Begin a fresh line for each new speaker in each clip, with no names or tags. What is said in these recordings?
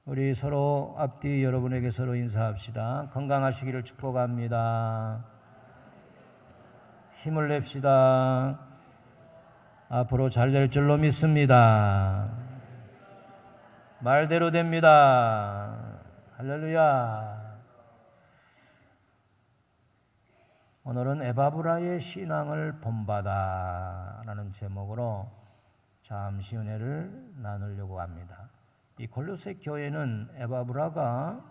우리 서로 앞뒤 여러분에게 서로 인사합시다. 건강하시기를 축복합니다. 힘을 냅시다. 앞으로 잘 될 줄로 믿습니다. 말대로 됩니다. 할렐루야. 오늘은 에바브라의 신앙을 본받아 라는 제목으로 잠시 은혜를 나누려고 합니다. 이 골로새 교회는 에바브라가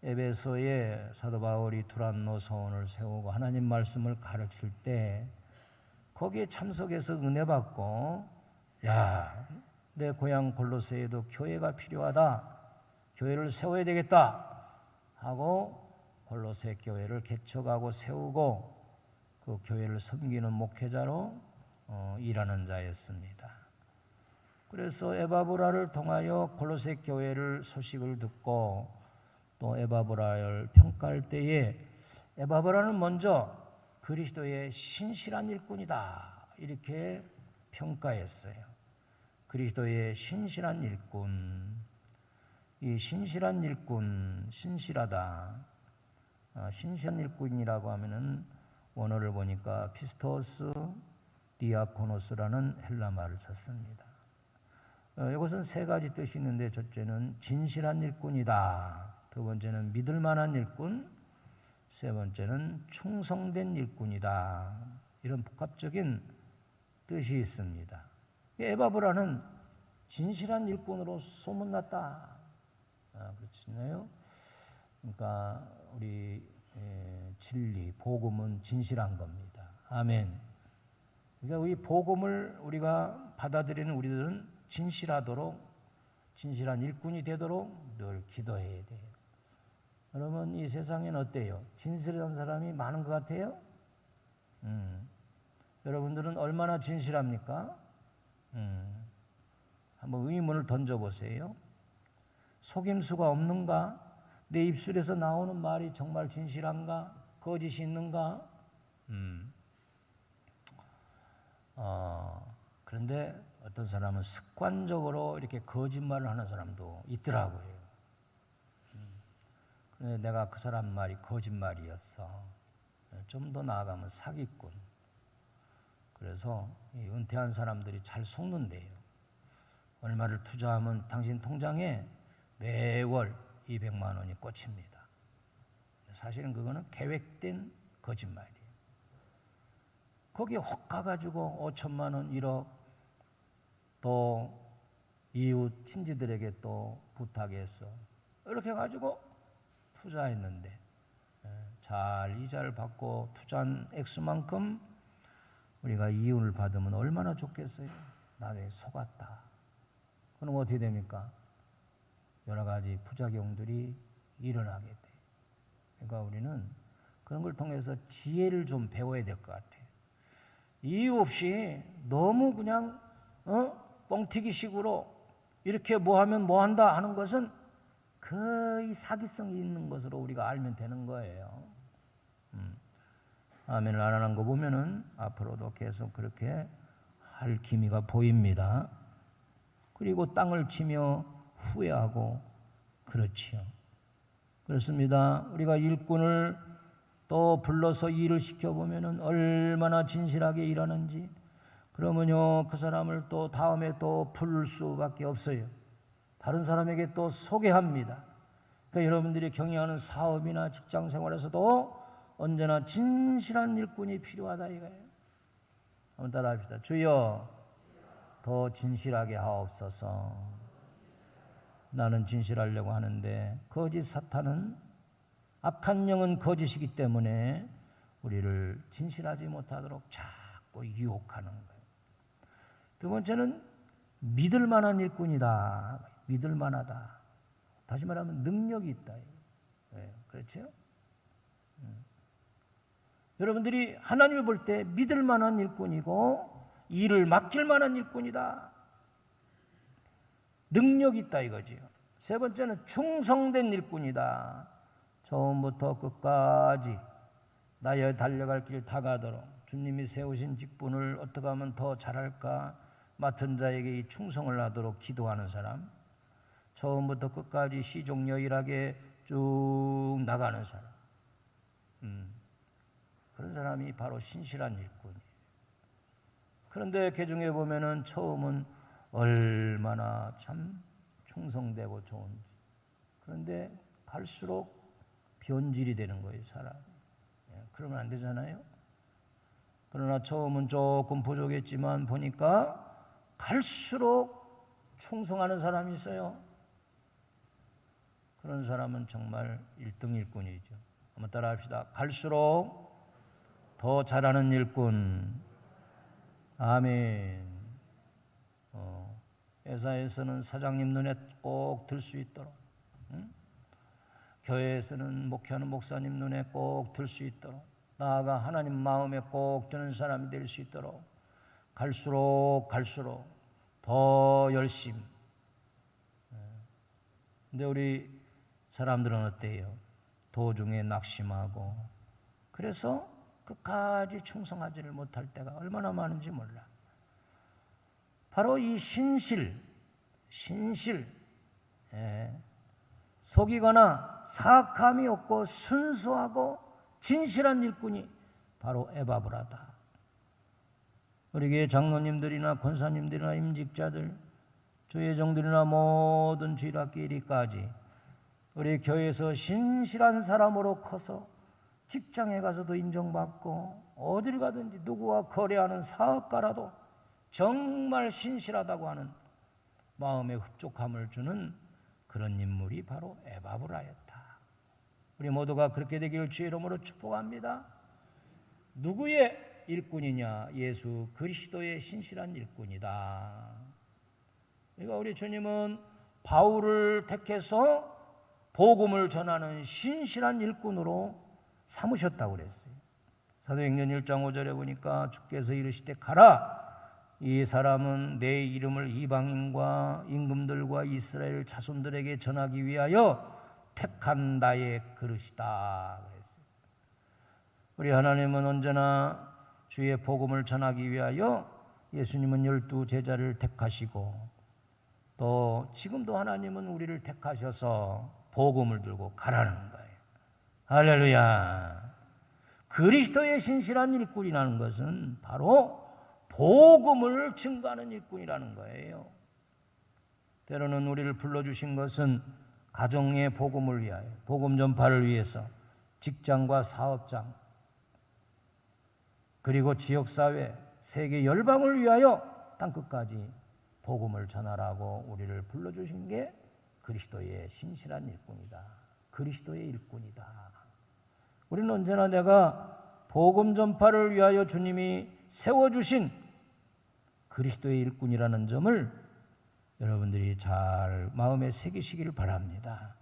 에베소에 사도 바울이 두란노 서원을 세우고 하나님 말씀을 가르칠 때 거기에 참석해서 은혜 받고, 야, 내 고향 골로새에도 교회가 필요하다, 교회를 세워야 되겠다 하고 골로새 교회를 개척하고 세우고 그 교회를 섬기는 목회자로 일하는 자였습니다. 그래서 에바브라를 통하여 골로새 교회를 소식을 듣고 또 에바브라를 평가할 때에 에바브라는 먼저 그리스도의 신실한 일꾼이다 이렇게 평가했어요. 그리스도의 신실한 일꾼, 이 신실한 일꾼, 신실하다, 신실한 일꾼이라고 하면은 원어를 보니까 피스토스 디아코노스라는 헬라 말을 썼습니다. 이것은 세 가지 뜻이 있는데, 첫째는 진실한 일꾼이다, 두 번째는 믿을 만한 일꾼, 세 번째는 충성된 일꾼이다, 이런 복합적인 뜻이 있습니다. 에바브라는 진실한 일꾼으로 소문났다. 그렇잖아요. 그러니까 우리 진리, 복음은 진실한 겁니다. 아멘. 그러니까 이 복음을 우리가 받아들이는 우리들은 진실하도록, 진실한 일꾼이 되도록 늘 기도해야 돼요. 여러분, 이 세상엔 어때요? 진실한 사람이 많은 것 같아요? 여러분들은 얼마나 진실합니까? 한번 의문을 던져보세요. 속임수가 없는가? 내 입술에서 나오는 말이 정말 진실한가? 거짓이 있는가? 그런데 어떤 사람은 습관적으로 이렇게 거짓말을 하는 사람도 있더라고요. 그런데 내가 그 사람 말이 거짓말이었어. 좀 더 나아가면 사기꾼. 그래서 은퇴한 사람들이 잘 속는데요. 얼마를 투자하면 당신 통장에 매월 200만 원이 꽂힙니다. 사실은 그거는 계획된 거짓말이에요. 거기에 혹 가가지고 5천만 원, 1억, 또 이웃 친지들에게 또 부탁해서 이렇게 해가지고 투자했는데 잘 이자를 받고 투자한 액수만큼 우리가 이윤을 받으면 얼마나 좋겠어요. 나중에 속았다. 그럼 어떻게 됩니까? 여러 가지 부작용들이 일어나게 돼요. 그러니까 우리는 그런 걸 통해서 지혜를 좀 배워야 될 것 같아요. 이유 없이 너무 그냥 뻥튀기식으로 이렇게 뭐 하면 뭐 한다 하는 것은 거의 사기성이 있는 것으로 우리가 알면 되는 거예요. 아멘을 안 하는 거 보면은 앞으로도 계속 그렇게 할 기미가 보입니다. 그리고 땅을 치며 후회하고 그렇지요. 그렇습니다. 우리가 일꾼을 또 불러서 일을 시켜보면은 얼마나 진실하게 일하는지, 그러면요 그 사람을 또 다음에 또 부를 수밖에 없어요. 다른 사람에게 또 소개합니다. 그러니까 여러분들이 경영하는 사업이나 직장 생활에서도 언제나 진실한 일꾼이 필요하다 이거예요. 한번 따라합시다. 주여, 더 진실하게 하옵소서. 나는 진실하려고 하는데 거짓 사탄은, 악한 영은 거짓이기 때문에 우리를 진실하지 못하도록 자꾸 유혹하는 거예요. 두 번째는 믿을 만한 일꾼이다. 믿을 만하다. 다시 말하면 능력이 있다. 네, 그렇죠? 여러분들이 하나님을 볼 때 믿을 만한 일꾼이고 일을 맡길 만한 일꾼이다. 능력이 있다 이거지요. 세 번째는 충성된 일꾼이다. 처음부터 끝까지 나의 달려갈 길 다 가도록 주님이 세우신 직분을 어떻게 하면 더 잘할까, 맡은 자에게 이 충성을 하도록 기도하는 사람. 처음부터 끝까지 시종여일하게 쭉 나가는 사람, 그런 사람이 바로 신실한 일꾼이에요. 그런데 개중에 보면은 처음은 얼마나 참 충성되고 좋은지, 그런데 갈수록 변질이 되는 거예요, 사람이. 그러면 안 되잖아요. 그러나 처음은 조금 부족했지만 보니까 갈수록 충성하는 사람이 있어요. 그런 사람은 정말 1등 일꾼이죠. 한번 따라 합시다. 갈수록 더 잘하는 일꾼. 아멘. 회사에서는 사장님 눈에 꼭 들 수 있도록, 교회에서는 목회하는 목사님 눈에 꼭 들 수 있도록, 나아가 하나님 마음에 꼭 드는 사람이 될 수 있도록 갈수록 더 열심. 근데 우리 사람들은 어때요? 도중에 낙심하고, 그래서 끝까지 충성하지를 못할 때가 얼마나 많은지 몰라. 바로 이 신실, 속이거나 사악함이 없고 순수하고 진실한 일꾼이 바로 에바브라다. 우리 교회 장로님들이나 권사님들이나 임직자들, 주의종들이나 모든 주일학교리까지 우리 교회에서 신실한 사람으로 커서 직장에 가서도 인정받고 어딜 가든지 누구와 거래하는 사업가라도 정말 신실하다고 하는 마음의 흡족함을 주는 그런 인물이 바로 에바브라였다. 우리 모두가 그렇게 되기를 주의 이름으로 축복합니다. 누구의 일꾼이냐? 예수 그리스도의 신실한 일꾼이다. 그러니까 우리 주님은 바울을 택해서 복음을 전하는 신실한 일꾼으로 삼으셨다고 그랬어요. 사도행전 1장 5절에 보니까 주께서 이르시되 가라, 이 사람은 내 이름을 이방인과 임금들과 이스라엘 자손들에게 전하기 위하여 택한 나의 그릇이다 그랬어요. 우리 하나님은 언제나 주의 복음을 전하기 위하여 예수님은 12 제자를 택하시고, 또 지금도 하나님은 우리를 택하셔서 복음을 들고 가라는 거예요. 할렐루야. 그리스도의 신실한 일꾼이라는 것은 바로 복음을 증거하는 일꾼이라는 거예요. 때로는 우리를 불러주신 것은 가정의 복음을 위하여, 복음 전파를 위해서 직장과 사업장, 그리고 지역사회, 세계 열방을 위하여 땅끝까지 복음을 전하라고 우리를 불러주신 게 그리스도의 신실한 일꾼이다. 그리스도의 일꾼이다. 우리는 언제나 내가 복음 전파를 위하여 주님이 세워주신 그리스도의 일꾼이라는 점을 여러분들이 잘 마음에 새기시기를 바랍니다.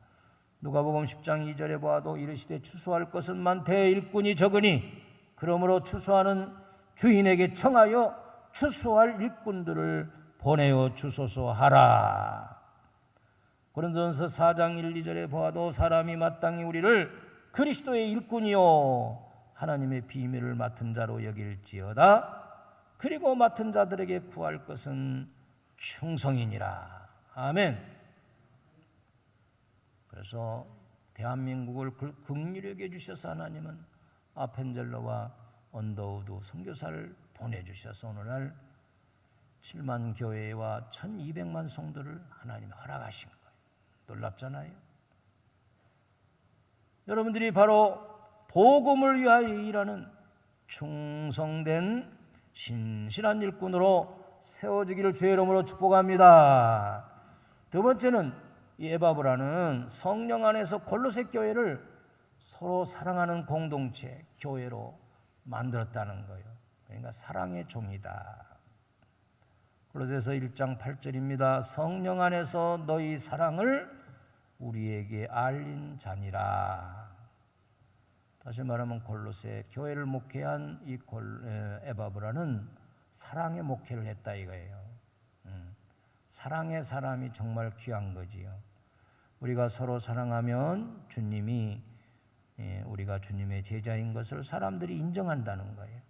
누가복음 10장 2절에 보아도 이르시되 추수할 것은 많되 일꾼이 적으니 그러므로 추수하는 주인에게 청하여 추수할 일꾼들을 보내어 주소서 하라. 고린도전서 4장 1, 2절에 보아도 사람이 마땅히 우리를 그리스도의 일꾼이요 하나님의 비밀을 맡은 자로 여길지어다. 그리고 맡은 자들에게 구할 것은 충성이니라. 아멘. 그래서 대한민국을 긍휼히 여겨 주셔서 하나님은 아펜젤러와 언더우드 선교사를 보내주셔서 오늘날 7만 교회와 1200만 성도를 하나님이 허락하신 거예요. 놀랍잖아요. 여러분들이 바로 복음을 위하여 일하는 충성된 신실한 일꾼으로 세워지기를 주의 이름으로 축복합니다. 두 번째는 이 에바브라는 성령 안에서 골로새 교회를 서로 사랑하는 공동체, 교회로 만들었다는 거예요. 그러니까 사랑의 종이다. 골로새서 1장 8절입니다. 성령 안에서 너희 사랑을 우리에게 알린 자니라. 다시 말하면 골로새 교회를 목회한 이 에바브라는 사랑의 목회를 했다 이거예요. 사랑의 사람이 정말 귀한 거지요. 우리가 서로 사랑하면 주님이 우리가 주님의 제자인 것을 사람들이 인정한다는 거예요.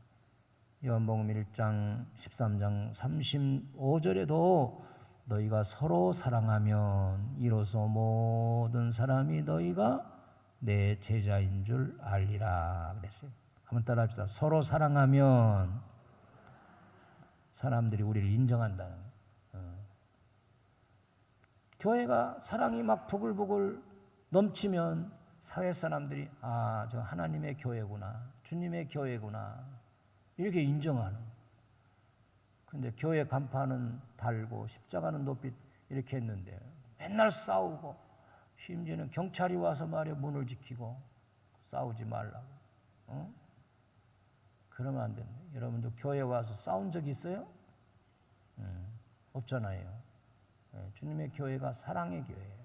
요한복음 1장 13장 35절에도 너희가 서로 사랑하면 이로써 모든 사람이 너희가 내 제자인 줄 알리라 그랬어요. 한번 따라합시다. 서로 사랑하면 사람들이 우리를 인정한다는 거예요. 교회가 사랑이 막 부글부글 넘치면 사회 사람들이 저 하나님의 교회구나, 주님의 교회구나 이렇게 인정하는 거예요. 근데 교회 간판은 달고 십자가는 높이 이렇게 했는데 맨날 싸우고 심지어는 경찰이 와서 말이야 문을 지키고 싸우지 말라고. 그러면 안 된다. 여러분도 교회 와서 싸운 적 있어요? 없잖아요. 주님의 교회가 사랑의 교회예요.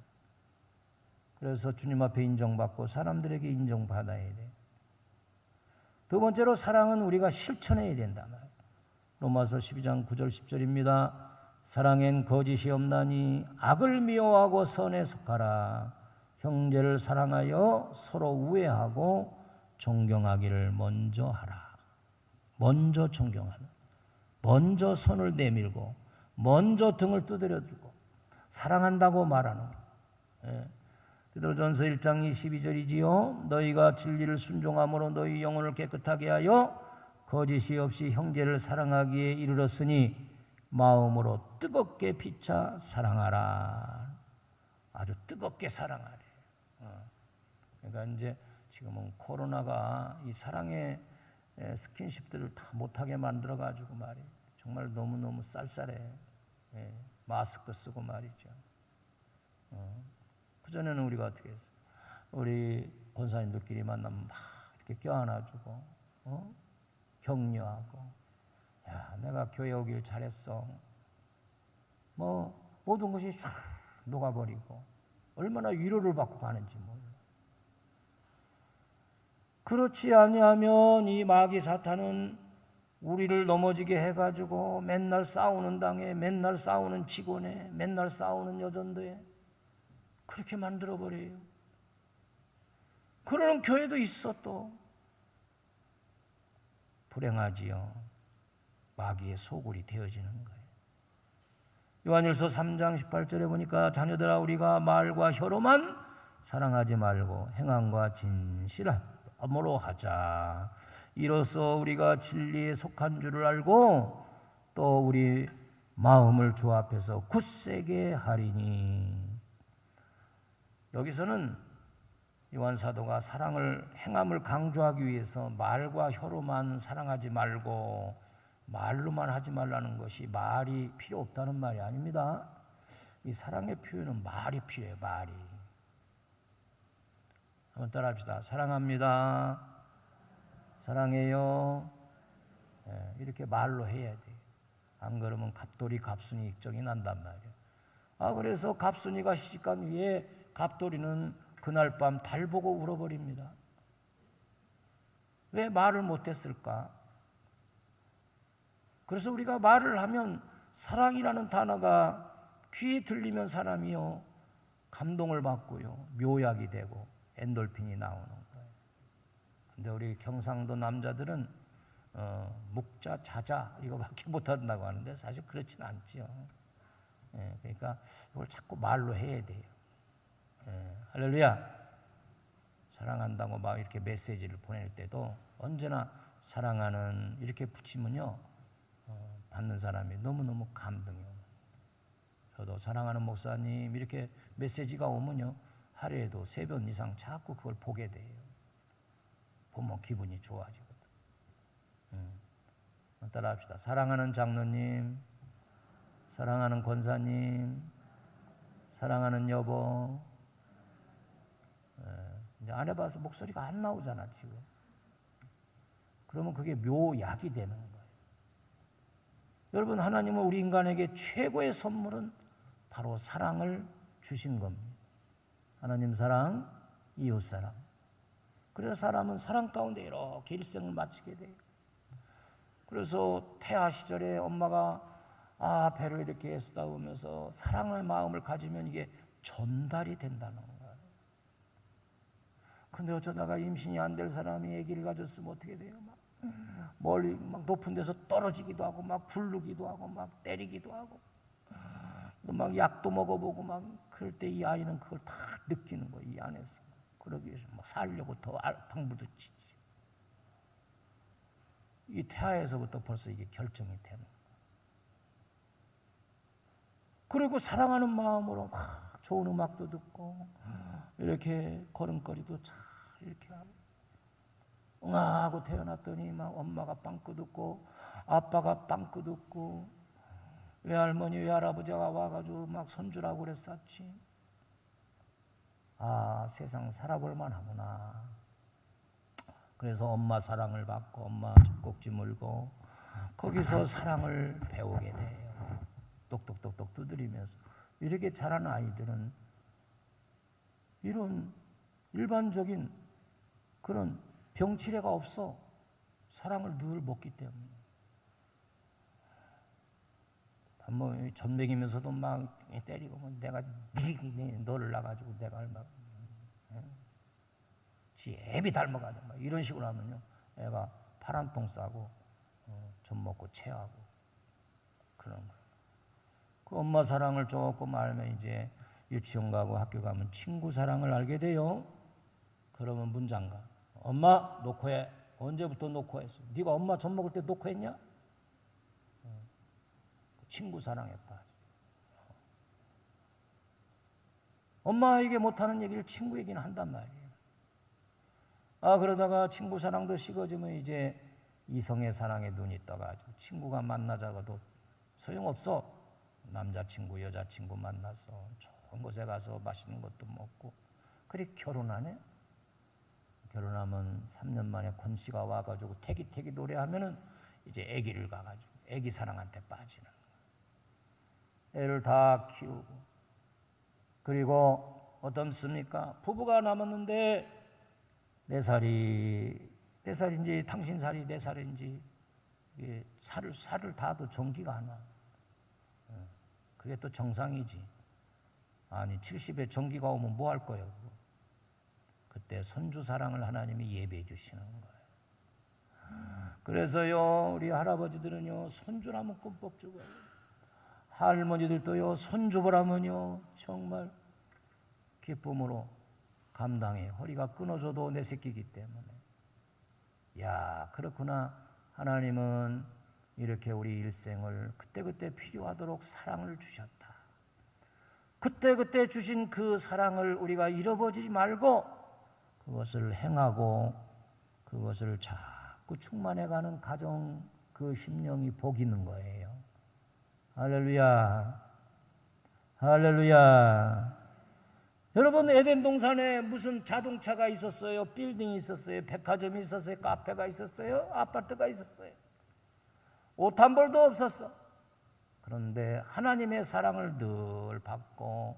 그래서 주님 앞에 인정받고 사람들에게 인정받아야 돼. 두 번째로 사랑은 우리가 실천해야 된다 말이에요. 로마서 12장 9절 10절입니다. 사랑엔 거짓이 없나니 악을 미워하고 선에 속하라. 형제를 사랑하여 서로 우애하고 존경하기를 먼저 하라. 먼저 존경하는, 먼저 손을 내밀고 먼저 등을 두드려주고 사랑한다고 말하는 거예요. 베드로전서 1장 22절이지요. 너희가 진리를 순종함으로 너희 영혼을 깨끗하게 하여 거짓이 없이 형제를 사랑하기에 이르렀으니 마음으로 뜨겁게 피차 사랑하라. 아주 뜨겁게 사랑하래. 그러니까 이제 지금은 코로나가 이 사랑의 스킨십들을 다 못하게 만들어가지고 말이에요. 정말 너무너무 쌀쌀해. 마스크 쓰고 말이죠. 그전에는 우리가 어떻게 했어요? 우리 권사님들끼리 만나면 막 이렇게 껴안아주고, 격려하고, 야, 내가 교회 오길 잘했어. 모든 것이 쫙 녹아버리고, 얼마나 위로를 받고 가는지 몰라. 그렇지 아니하면 이 마귀 사탄은 우리를 넘어지게 해가지고 맨날 싸우는 당에, 맨날 싸우는 직원에, 맨날 싸우는 여전도에 그렇게 만들어버려요. 그러는 교회도 있어 또. 불행하지요. 마귀의 소굴이 되어지는 거예요. 요한일서 3장 18절에 보니까 자녀들아 우리가 말과 혀로만 사랑하지 말고 행함과 진실함으로 하자. 이로써 우리가 진리에 속한 줄을 알고 또 우리 마음을 주 앞에서 굳세게 하리니. 여기서는 요한 사도가 사랑을 행함을 강조하기 위해서 말과 혀로만 사랑하지 말고 말로만 하지 말라는 것이 말이 필요 없다는 말이 아닙니다. 이 사랑의 표현은 말이 필요해요. 말이. 한번 따라합시다. 사랑합니다. 사랑해요. 이렇게 말로 해야 돼요. 안 그러면 갑돌이 갑순이 익정이 난단 말이에요. 그래서 갑순이가 시집간 후에 갑돌이는 그날 밤 달 보고 울어버립니다. 왜 말을 못했을까? 그래서 우리가 말을 하면 사랑이라는 단어가 귀에 들리면 사람이요 감동을 받고요 묘약이 되고 엔돌핀이 나오는 거예요. 근데 우리 경상도 남자들은 묵자 자자 이거밖에 못한다고 하는데 사실 그렇진 않지요. 그러니까 이걸 자꾸 말로 해야 돼요. 할렐루야. 사랑한다고 막 이렇게 메시지를 보낼 때도 언제나 사랑하는 이렇게 붙이면요 받는 사람이 너무너무 감동해요. 저도 사랑하는 목사님 이렇게 메시지가 오면요 하루에도 3번 이상 자꾸 그걸 보게 돼요. 보면 기분이 좋아지거든. 따라합시다. 사랑하는 장로님, 사랑하는 권사님, 사랑하는 여보. 이제 안 해봐서 목소리가 안 나오잖아 지금. 그러면 그게 묘약이 되는 거예요. 여러분, 하나님은 우리 인간에게 최고의 선물은 바로 사랑을 주신 겁니다. 하나님 사랑, 이웃 사랑. 그래서 사람은 사랑 가운데 이렇게 일생을 마치게 돼요. 그래서 태아 시절에 엄마가 배를 이렇게 쓰다보면서 사랑의 마음을 가지면 이게 전달이 된다는 거예요. 근데 어쩌다가 임신이 안 될 사람이 아기를 가졌으면 어떻게 돼요? 멀리 막 높은 데서 떨어지기도 하고 막 굴르기도 하고 막 때리기도 하고 막 약도 먹어보고 막 그럴 때 이 아이는 그걸 다 느끼는 거예요. 이 안에서. 그러기 위해서 막 살려고 더 방부듯이. 이 태아에서부터 벌써 이게 결정이 되는 거예요. 그리고 사랑하는 마음으로 막 좋은 음악도 듣고 이렇게 걸음걸이도 잘 이렇게 하고 응아하고 태어났더니 막 엄마가 빵꾸 듣고 아빠가 빵꾸 듣고 외할머니 외할아버지가 와가지고 막 손주라고 그랬었지. 아, 세상 살아볼 만하구나. 그래서 엄마 사랑을 받고 엄마 젖꼭지 물고 거기서 사랑을 배우게 돼요. 똑똑똑똑 두드리면서. 이렇게 자란 아이들은 이런 일반적인 그런 병치레가 없어. 사랑을 늘 먹기 때문에. 뭐 전맥이면서도 막 때리고 뭐 내가 너를 놔가지고 내가 얼마 지 애비 닮아가지고 막 이런 식으로 하면요 애가 파란 똥 싸고 젖 먹고 체하고 그런 거예요. 그 엄마 사랑을 조금 알면 이제 유치원 가고 학교 가면 친구 사랑을 알게 돼요. 그러면 문장가 엄마 놓고 해. 언제부터 놓고 했어? 네가 엄마 젖 먹을 때 놓고 했냐? 친구 사랑했다. 엄마에게 못하는 얘기를 친구에게는 한단 말이에요. 아, 그러다가 친구 사랑도 식어지면 이제 이성의 사랑에 눈이 떠가지고 친구가 만나자고도 소용없어. 남자친구, 여자친구 만나서 좋은 곳에 가서 맛있는 것도 먹고. 그래 결혼하네? 결혼하면 3년 만에 권씨가 와가지고 태기태기 노래하면은 이제 아기를 가가지고 아기 사랑한테 빠지는 거예요. 애를 다 키우고. 그리고 어떻습니까? 부부가 남았는데 4살인지 당신 살이 4살인지 살을 다도 정기가 안 와. 그게 또 정상이지. 아니 70에 정기가 오면 뭐 할 거예요? 그때 손주 사랑을 하나님이 예배해 주시는 거예요. 그래서요 우리 할아버지들은요 손주라면 꿈뻑 죽어요. 할머니들도요 손주 보라면요 정말 기쁨으로 감당해. 허리가 끊어져도 내 새끼이기 때문에. 야, 그렇구나. 하나님은 이렇게 우리 일생을 그때그때 필요하도록 사랑을 주셨다. 그때그때 주신 그 사랑을 우리가 잃어버리지 말고 그것을 행하고 그것을 자꾸 충만해가는 가정 그 심령이 복 있는 거예요. 할렐루야. 할렐루야. 여러분 에덴 동산에 무슨 자동차가 있었어요? 빌딩이 있었어요? 백화점이 있었어요? 카페가 있었어요? 아파트가 있었어요? 옷 한 벌도 없었어. 그런데 하나님의 사랑을 늘 받고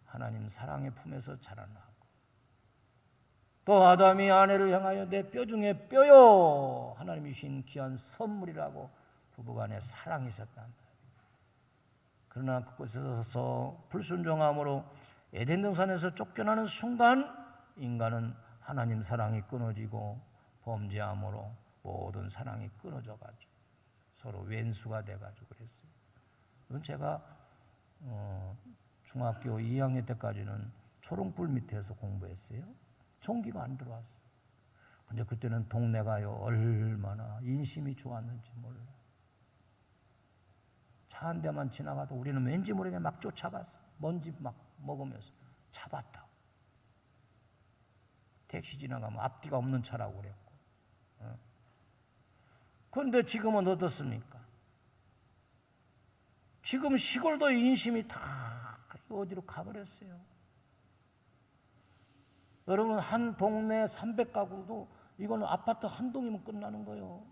하나님 사랑의 품에서 자라나고 또 아담이 아내를 향하여 내 뼈 중에 뼈요 하나님이 주신 귀한 선물이라고 부부간에 사랑이 있었단 말이에요. 그러나 그곳에서 불순종함으로 에덴 동산에서 쫓겨나는 순간 인간은 하나님 사랑이 끊어지고 범죄함으로 모든 사랑이 끊어져가지고 서로 왼수가 돼가지고 그랬어요. 그건 제가 중학교 2학년 때까지는 초롱불 밑에서 공부했어요. 전기가 안 들어왔어요. 근데 그때는 동네가요 얼마나 인심이 좋았는지 몰라요. 차 한 대만 지나가도 우리는 왠지 모르게 막 쫓아갔어. 먼지 막 먹으면서 잡았다. 택시 지나가면 앞뒤가 없는 차라고 그랬고. 그런데 지금은 어떻습니까? 지금 시골도 인심이 다 어디로 가버렸어요. 여러분 한 동네 300가구도 이거는 아파트 한 동이면 끝나는 거예요.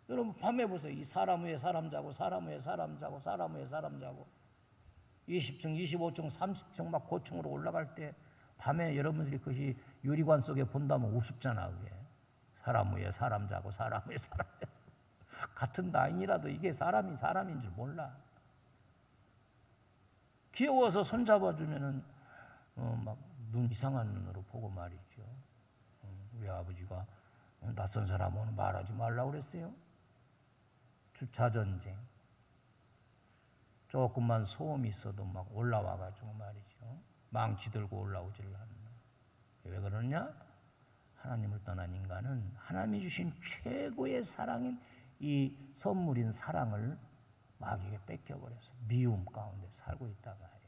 여러분 밤에 보세요. 이 사람 위에 사람 자고 사람 위에 사람 자고 사람 위에 사람 자고 20층, 25층, 30층 막 고층으로 올라갈 때 밤에 여러분들이 그것이 유리관 속에 본다면 우습잖아. 그게. 사람 위에 사람 자고 사람 위에 사람 같은 라인이라도 이게 사람이 사람인 줄 몰라. 귀여워서 손잡아주면은 막 눈 이상한 눈으로 보고 말이죠. 우리 아버지가 낯선 사람 오늘 말하지 말라고 그랬어요. 주차 전쟁. 조금만 소음이 있어도 막 올라와가지고 말이죠. 망치 들고 올라오질 않는. 왜 그러냐? 하나님을 떠난 인간은 하나님이 주신 최고의 사랑인 이 선물인 사랑을 마귀에게 뺏겨버려서 미움 가운데 살고 있다가 해요.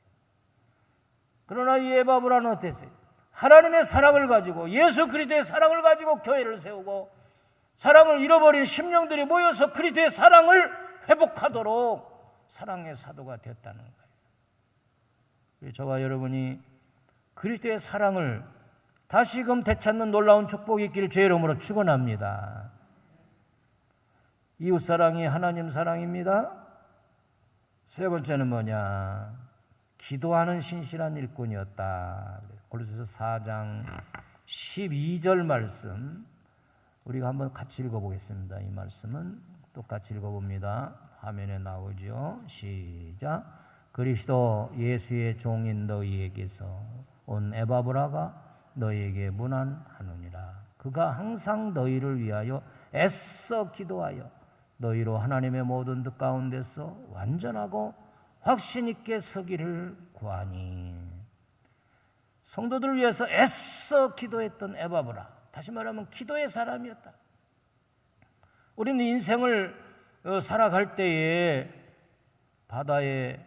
그러나 이 에바브라는 어땠어요? 하나님의 사랑을 가지고 예수 그리스도의 사랑을 가지고 교회를 세우고 사랑을 잃어버린 심령들이 모여서 그리스도의 사랑을 회복하도록 사랑의 사도가 되었다는 거예요. 저와 여러분이 그리스도의 사랑을 다시금 되찾는 놀라운 축복이 있기를 주의 이름으로 축원합니다. 이웃사랑이 하나님 사랑입니다. 세 번째는 뭐냐? 기도하는 신실한 일꾼이었다. 골로새서 4장 12절 말씀 우리가 한번 같이 읽어보겠습니다. 이 말씀은 똑같이 읽어봅니다. 화면에 나오죠. 시작. 그리스도 예수의 종인 너희에게서 온 에바브라가 너희에게 문안하느니라. 그가 항상 너희를 위하여 애써 기도하여 너희로 하나님의 모든 뜻 가운데서 완전하고 확신 있게 서기를 구하니. 성도들을 위해서 애써 기도했던 에바브라, 다시 말하면 기도의 사람이었다. 우리는 인생을 살아갈 때에 바다의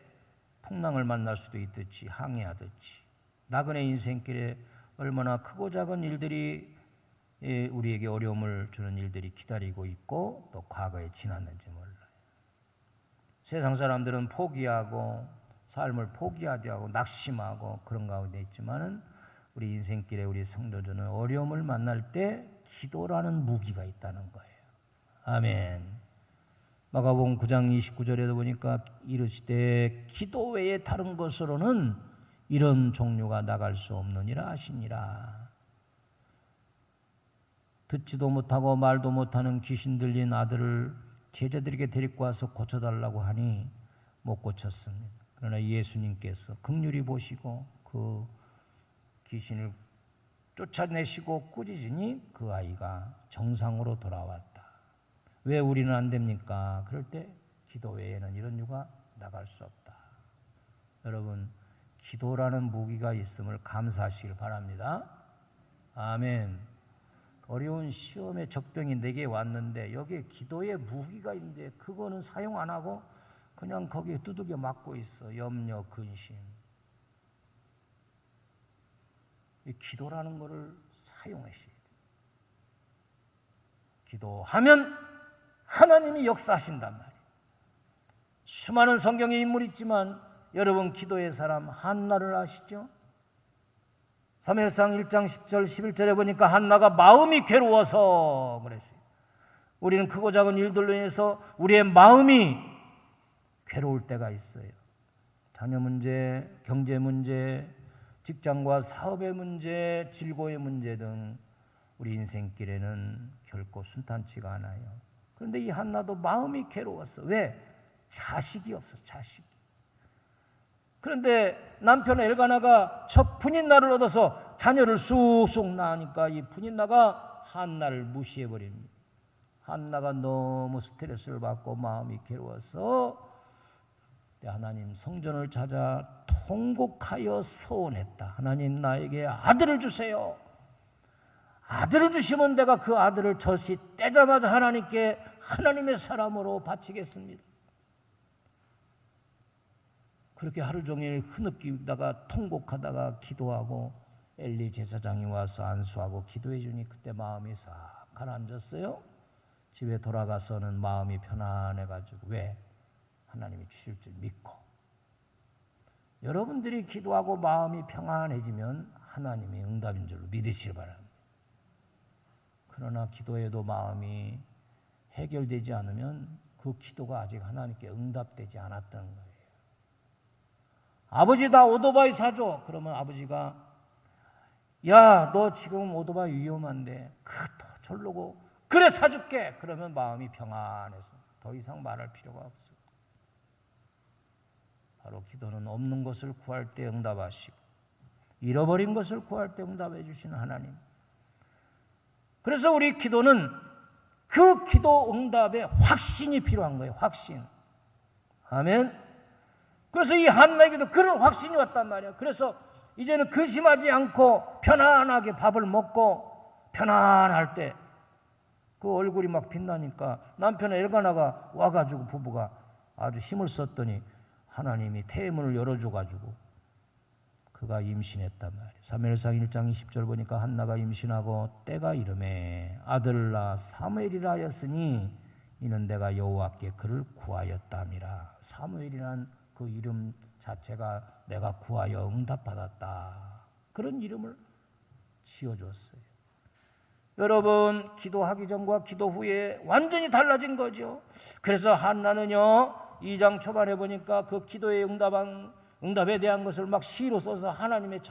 풍랑을 만날 수도 있듯이 항해하듯이 나그네 인생길에 얼마나 크고 작은 일들이 우리에게 어려움을 주는 일들이 기다리고 있고 또 과거에 지났는지 몰라요. 세상 사람들은 포기하고 삶을 포기하게 하고 낙심하고 그런 가운데 있지만은 우리 인생길에 우리 성도들은 어려움을 만날 때 기도라는 무기가 있다는 거예요. 아멘. 마가복음 9장 29절에도 보니까 이르시되 기도 외에 다른 것으로는 이런 종류가 나갈 수 없느니라 하시니라. 듣지도 못하고 말도 못하는 귀신 들린 아들을 제자들에게 데리고 와서 고쳐달라고 하니 못 고쳤습니다. 그러나 예수님께서 긍휼히 보시고 그 귀신을 쫓아내시고 꾸짖으니 그 아이가 정상으로 돌아왔다. 왜 우리는 안 됩니까? 그럴 때 기도 외에는 이런 유가 나갈 수 없다. 여러분, 기도라는 무기가 있음을 감사하시길 바랍니다. 아멘. 어려운 시험의 적병이 내게 왔는데 여기에 기도의 무기가 있는데 그거는 사용 안 하고 그냥 거기에 두들겨 맞고 있어. 염려, 근심. 이 기도라는 거를 사용하셔야 돼요. 기도하면 하나님이 역사하신단 말이에요. 수많은 성경의 인물이 있지만 여러분 기도의 사람 한나를 아시죠? 사무엘상 1장 10절 11절에 보니까 한나가 마음이 괴로워서 그랬어요. 우리는 크고 작은 일들로 인해서 우리의 마음이 괴로울 때가 있어요. 자녀 문제, 경제 문제, 직장과 사업의 문제, 질고의 문제 등 우리 인생길에는 결코 순탄치가 않아요. 그런데 이 한나도 마음이 괴로웠어. 왜? 자식이 없어, 자식이. 그런데 남편 엘가나가 첫 분인날을 얻어서 자녀를 쑥쑥 낳으니까 이 분인나가 한나를 무시해버립니다. 한나가 너무 스트레스를 받고 마음이 괴로워서 하나님 성전을 찾아 통곡하여 서원했다. 하나님 나에게 아들을 주세요. 아들을 주시면 내가 그 아들을 젖이 떼자마자 하나님께 하나님의 사람으로 바치겠습니다. 그렇게 하루 종일 흐느끼다가 통곡하다가 기도하고 엘리 제사장이 와서 안수하고 기도해 주니 그때 마음이 싹 가라앉았어요. 집에 돌아가서는 마음이 편안해가지고 왜? 하나님이 주실 줄 믿고. 여러분들이 기도하고 마음이 평안해지면 하나님이 응답인 줄로 믿으시기 바랍니다. 그러나 기도해도 마음이 해결되지 않으면 그 기도가 아직 하나님께 응답되지 않았던 거예요. 아버지 나 오토바이 사줘. 그러면 아버지가 야 너 지금 오토바이 위험한데 더 절르고 그래 사줄게. 그러면 마음이 평안해서 더 이상 말할 필요가 없어요. 바로 기도는 없는 것을 구할 때 응답하시고 잃어버린 것을 구할 때 응답해 주시는 하나님. 그래서 우리 기도는 그 기도 응답에 확신이 필요한 거예요. 확신. 아멘. 그래서 이 한나에게도 그런 확신이 왔단 말이야. 그래서 이제는 근심하지 않고 편안하게 밥을 먹고 편안할 때 그 얼굴이 막 빛나니까 남편의 엘가나가 와가지고 부부가 아주 힘을 썼더니 하나님이 태문을 열어줘가지고 그가 임신했단 말이에요. 사무엘상 1장 20절 보니까 한나가 임신하고 때가 이르매 아들을 낳아 사무엘이라 하였으니 이는 내가 여호와께 그를 구하였답니다. 사무엘이라는 그 이름 자체가 내가 구하여 응답받았다, 그런 이름을 지어줬어요. 여러분, 기도하기 전과 기도 후에 완전히 달라진 거죠. 그래서 한나는요 2장 초반에 보니까 그 기도의 응답에 대한 것을 막 시로 써서 하나님을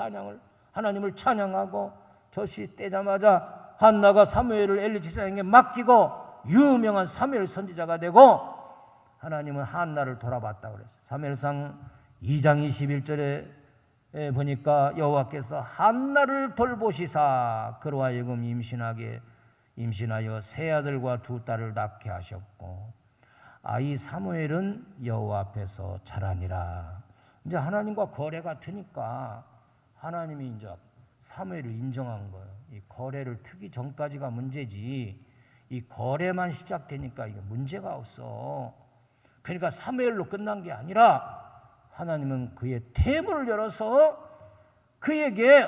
찬양하고 젖이 떼자마자 한나가 사무엘을 엘리 제사장에게 맡기고 유명한 사무엘 선지자가 되고 하나님은 한나를 돌아봤다고 그랬어요. 사무엘상 2장 21절에 보니까 여호와께서 한나를 돌보시사 그로 하여금 임신하여 세 아들과 두 딸을 낳게 하셨고 아이 사무엘은 여호와 앞에서 자라니라. 이제 하나님과 거래가 트니까 하나님이 이제 사무엘을 인정한 거예요. 이 거래를 트기 전까지가 문제지 이 거래만 시작되니까 이게 문제가 없어. 그러니까 사무엘로 끝난 게 아니라 하나님은 그의 태문을 열어서 그에게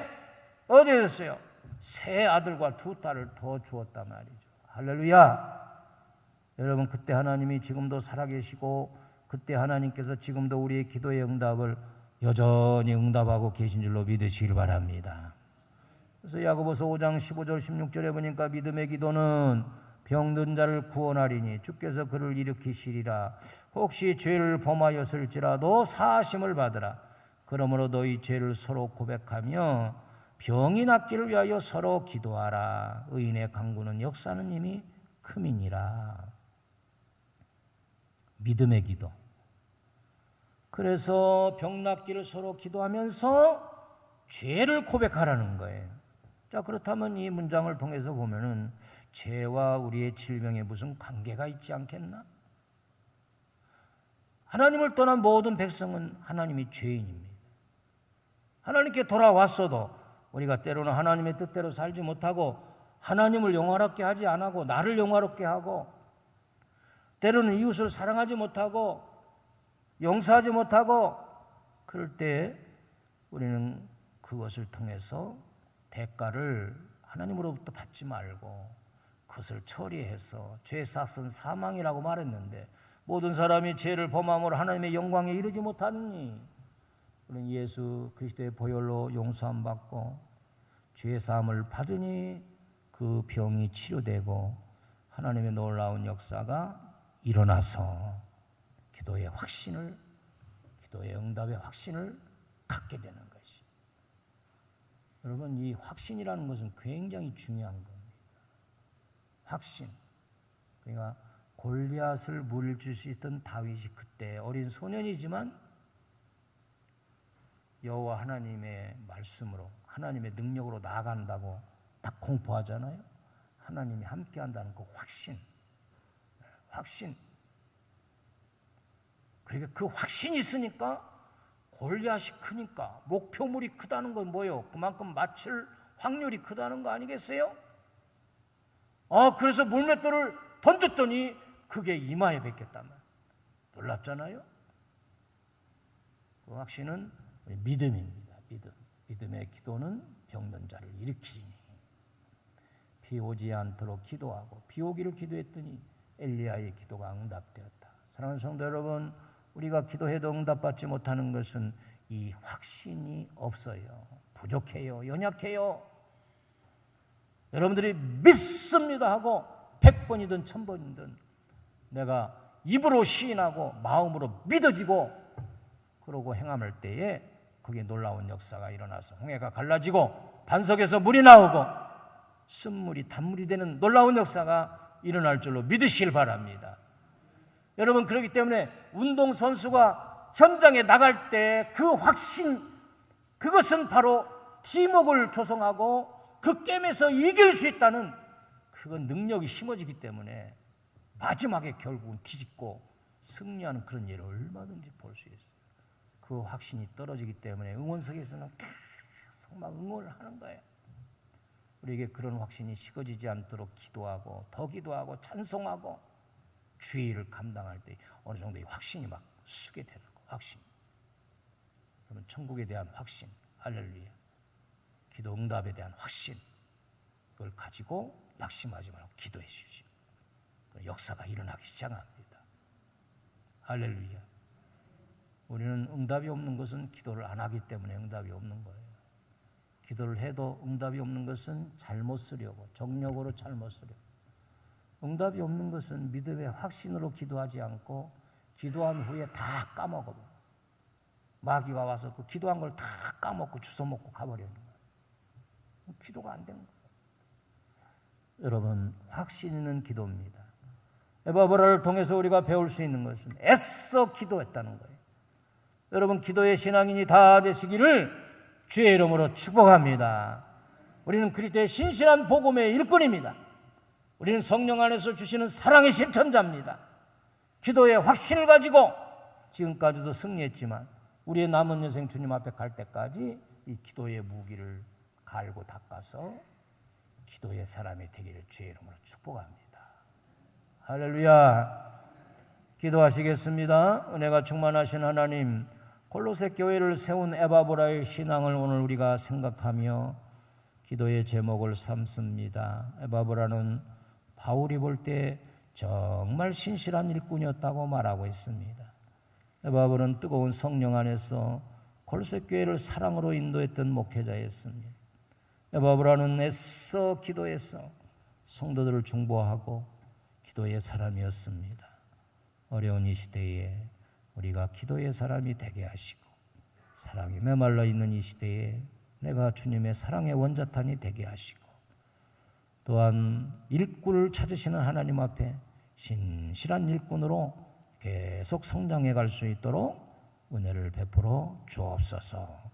어디 줬어요? 세 아들과 두 딸을 더 주었단 말이죠. 할렐루야. 여러분, 그때 하나님이 지금도 살아계시고 그때 하나님께서 지금도 우리의 기도의 응답을 여전히 응답하고 계신 줄로 믿으시길 바랍니다. 그래서 야고보서 5장 15절 16절에 보니까 믿음의 기도는 병든 자를 구원하리니 주께서 그를 일으키시리라. 혹시 죄를 범하였을지라도 사하심을 받으라. 그러므로 너희 죄를 서로 고백하며 병이 낫기를 위하여 서로 기도하라. 의인의 간구는 역사하는 힘이 큼이니라. 믿음의 기도. 그래서 병 낫기를 서로 기도하면서 죄를 고백하라는 거예요. 자, 그렇다면 이 문장을 통해서 보면은 죄와 우리의 질병에 무슨 관계가 있지 않겠나? 하나님을 떠난 모든 백성은 하나님이 죄인입니다. 하나님께 돌아왔어도 우리가 때로는 하나님의 뜻대로 살지 못하고 하나님을 영화롭게 하지 않고 나를 영화롭게 하고 때로는 이웃을 사랑하지 못하고 용서하지 못하고 그럴 때 우리는 그것을 통해서 대가를 하나님으로부터 받지 말고 그것을 처리해서 죄 삭은 사망이라고 말했는데 모든 사람이 죄를 범함으로 하나님의 영광에 이르지 못하니 우리는 예수 그리스도의 보혈로 용서함 받고 죄 사함을 받으니 그 병이 치료되고 하나님의 놀라운 역사가 일어나서 기도의 응답의 확신을 갖게 되는 것이. 여러분, 이 확신이라는 것은 굉장히 중요한 겁니다. 확신. 그러니까 골리앗을 물리칠 수 있던 다윗이 그때 어린 소년이지만 여호와 하나님의 말씀으로 하나님의 능력으로 나아간다고 딱 공포하잖아요. 하나님이 함께한다는 그 확신. 그러니까 그 확신이 있으니까 골리앗이 크니까 목표물이 크다는 건 뭐예요? 그만큼 맞출 확률이 크다는 거 아니겠어요? 그래서 물맷돌을 던졌더니 그게 이마에 뱉겼단 말이에요. 놀랍잖아요? 그 확신은 믿음입니다. 믿음의 기도는 병든 자를 일으키니 비 오지 않도록 기도하고 비 오기를 기도했더니 엘리야의 기도가 응답되었다. 사랑하는 성도 여러분, 우리가 기도해도 응답받지 못하는 것은 이 확신이 없어요. 부족해요. 연약해요. 여러분들이 믿습니다 하고 100번이든 1000번이든 내가 입으로 시인하고 마음으로 믿어지고 그러고 행함할 때에 그게 놀라운 역사가 일어나서 홍해가 갈라지고 반석에서 물이 나오고 쓴물이 단물이 되는 놀라운 역사가 일어날 줄로 믿으시길 바랍니다. 여러분, 그렇기 때문에 운동선수가 전장에 나갈 때 그 확신, 그것은 바로 팀워크를 조성하고 그 게임에서 이길 수 있다는 그건 능력이 심어지기 때문에 마지막에 결국은 뒤집고 승리하는 그런 예를 얼마든지 볼 수 있어요. 그 확신이 떨어지기 때문에 응원석에서는 계속 막 응원을 하는 거예요. 우리에게 그런 확신이 식어지지 않도록 기도하고 더 기도하고 찬송하고 주의를 감당할 때 어느 정도의 확신이 막 쓰게 되는 거. 확신. 그러면 천국에 대한 확신, 할렐루야. 기도 응답에 대한 확신, 그걸 가지고 낙심하지 말고 기도해 주십시오. 역사가 일어나기 시작합니다. 할렐루야. 우리는 응답이 없는 것은 기도를 안 하기 때문에 응답이 없는 거예요. 기도를 해도 응답이 없는 것은 잘못 쓰려고, 정력으로 잘못 쓰려고. 응답이 없는 것은 믿음의 확신으로 기도하지 않고 기도한 후에 다 까먹어. 마귀가 와서 그 기도한 걸 다 까먹고 주워 먹고 가버리는 거예요. 기도가 안 된 거예요. 여러분, 확신 있는 기도입니다. 에바브라를 통해서 우리가 배울 수 있는 것은 애써 기도했다는 거예요. 여러분, 기도의 신앙인이 다 되시기를 주의 이름으로 축복합니다. 우리는 그리스도의 신실한 복음의 일꾼입니다. 우리는 성령 안에서 주시는 사랑의 실천자입니다. 기도의 확신을 가지고 지금까지도 승리했지만 우리의 남은 여생 주님 앞에 갈 때까지 이 기도의 무기를 갈고 닦아서 기도의 사람이 되기를 주의 이름으로 축복합니다. 할렐루야. 기도하시겠습니다. 은혜가 충만하신 하나님, 골로새 교회를 세운 에바브라의 신앙을 오늘 우리가 생각하며 기도의 제목을 삼습니다. 에바브라는 바울이 볼 때 정말 신실한 일꾼이었다고 말하고 있습니다. 에바브라는 뜨거운 성령 안에서 골로새 교회를 사랑으로 인도했던 목회자였습니다. 에바브라는 애써 기도해서 성도들을 중보하고 기도의 사람이었습니다. 어려운 이 시대에 우리가 기도의 사람이 되게 하시고 사랑에 메말라 있는 이 시대에 내가 주님의 사랑의 원자탄이 되게 하시고 또한 일꾼을 찾으시는 하나님 앞에 신실한 일꾼으로 계속 성장해 갈 수 있도록 은혜를 베풀어 주옵소서.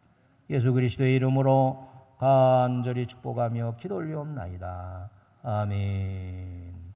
예수 그리스도의 이름으로 간절히 축복하며 기도 올리옵나이다. 아멘.